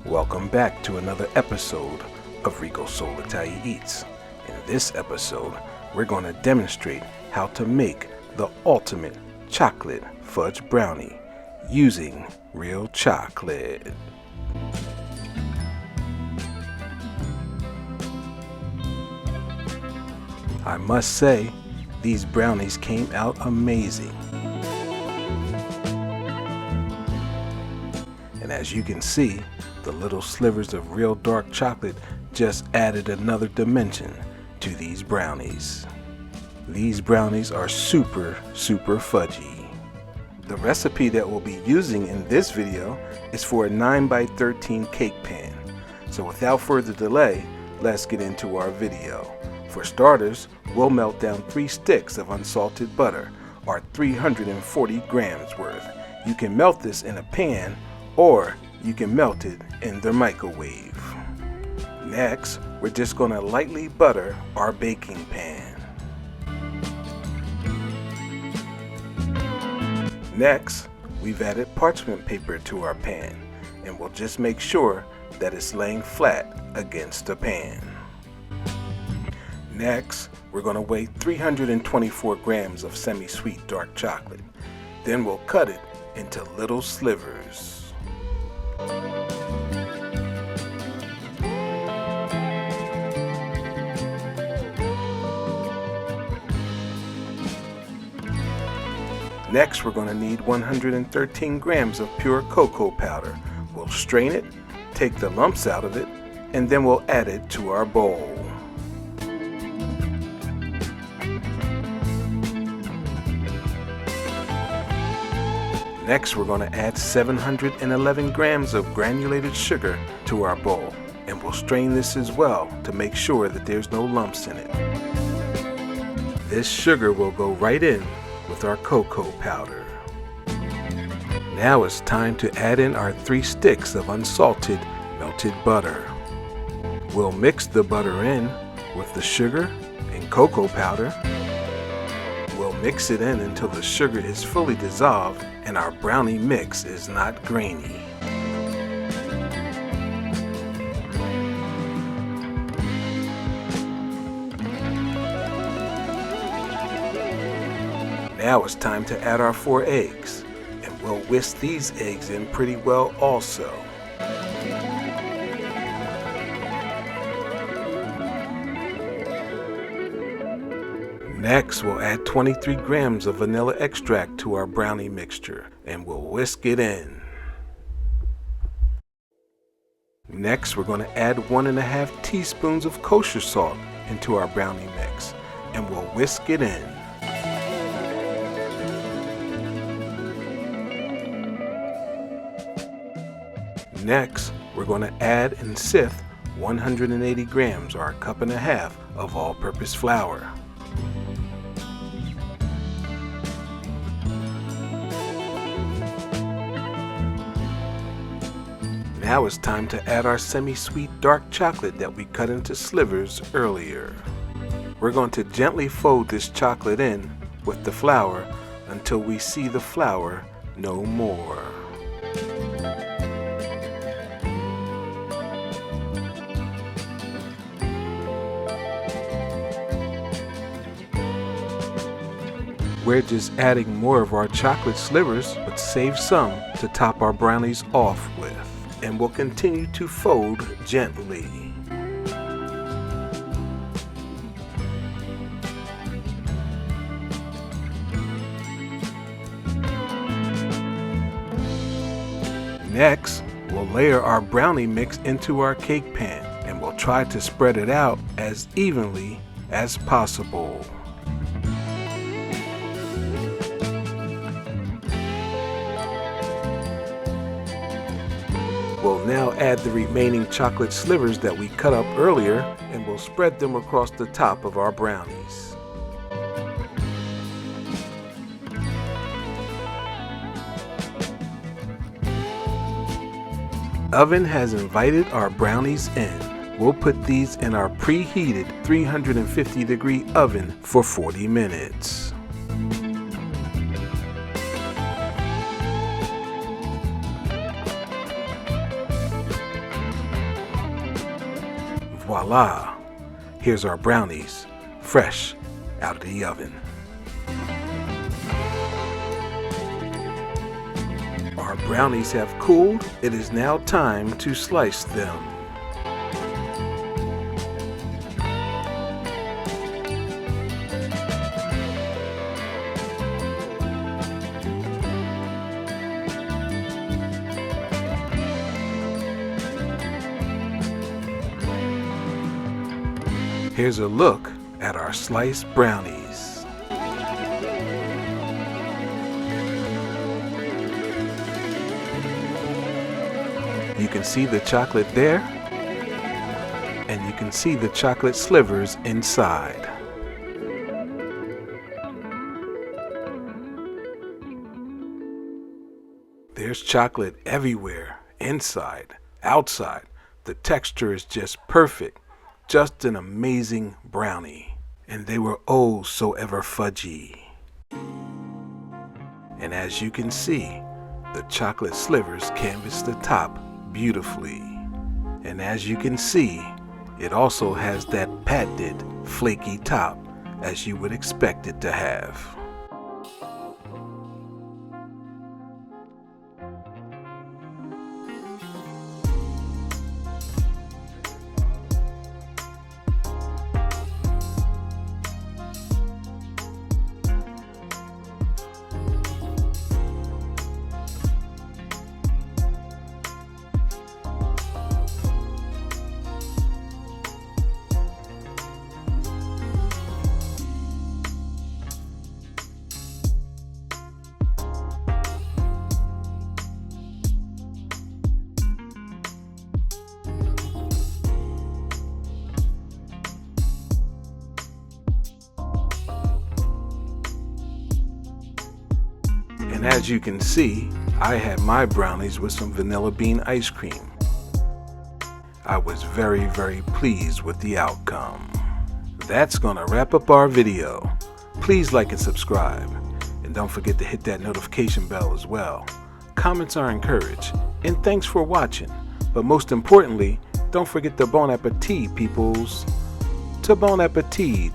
Welcome back to another episode of Rico Soul Italia Eats. In this episode, we're going to demonstrate how to make the ultimate chocolate fudge brownie using real chocolate. I must say, these brownies came out amazing. And as you can see, the little slivers of real dark chocolate just added another dimension to these brownies. These brownies are super fudgy. The recipe that we'll be using in this video is for a 9x13 cake pan. So without further delay, let's get into our video. For starters, we'll melt down 3 sticks of unsalted butter, or 340 grams worth. You can melt this in a pan, or you can melt it in the microwave. Next, we're just going to lightly butter our baking pan. Next, we've added parchment paper to our pan, and we'll just make sure that it's laying flat against the pan. Next, we're going to weigh 324 grams of semi-sweet dark chocolate. Then we'll cut it into little slivers. Next, we're going to need 113 grams of pure cocoa powder. We'll strain it, take the lumps out of it, and then we'll add it to our bowl. Next, we're going to add 711 grams of granulated sugar to our bowl, and we'll strain this as well to make sure that there's no lumps in it. This sugar will go right in with our cocoa powder. Now it's time to add in our 3 sticks of unsalted melted butter. We'll mix the butter in with the sugar and cocoa powder. We'll mix it in until the sugar is fully dissolved and our brownie mix is not grainy. Now it's time to add our 4 eggs, and we'll whisk these eggs in pretty well also. Next, we'll add 23 grams of vanilla extract to our brownie mixture, and we'll whisk it in. Next, we're going to add 1½ teaspoons of kosher salt into our brownie mix, and we'll whisk it in. Next, we're going to add and sift 180 grams, or 1.5 cups, of all-purpose flour. Now it's time to add our semi-sweet dark chocolate that we cut into slivers earlier. We're going to gently fold this chocolate in with the flour until we see the flour no more. We're just adding more of our chocolate slivers, but save some to top our brownies off with. And we'll continue to fold gently. Next, we'll layer our brownie mix into our cake pan, and we'll try to spread it out as evenly as possible. We'll now add the remaining chocolate slivers that we cut up earlier, and we'll spread them across the top of our brownies. Oven has invited our brownies in. We'll put these in our preheated 350-degree oven for 40 minutes. voila! Here's our brownies, fresh out of the oven. Our brownies have cooled. It is now time to slice them. Here's a look at our sliced brownies. You can see the chocolate there, and you can see the chocolate slivers inside. There's chocolate everywhere, inside, outside. The texture is just perfect. Just an amazing brownie. And they were oh so ever fudgy. And as you can see, the chocolate slivers canvas the top beautifully. And as you can see, it also has that patented flaky top as you would expect it to have. And as you can see, I had my brownies with some vanilla bean ice cream. I was very, very pleased with the outcome. That's gonna wrap up our video. Please like and subscribe. And don't forget to hit that notification bell as well. Comments are encouraged. And thanks for watching. But most importantly, don't forget to bon appetit, peoples. To bon appetit.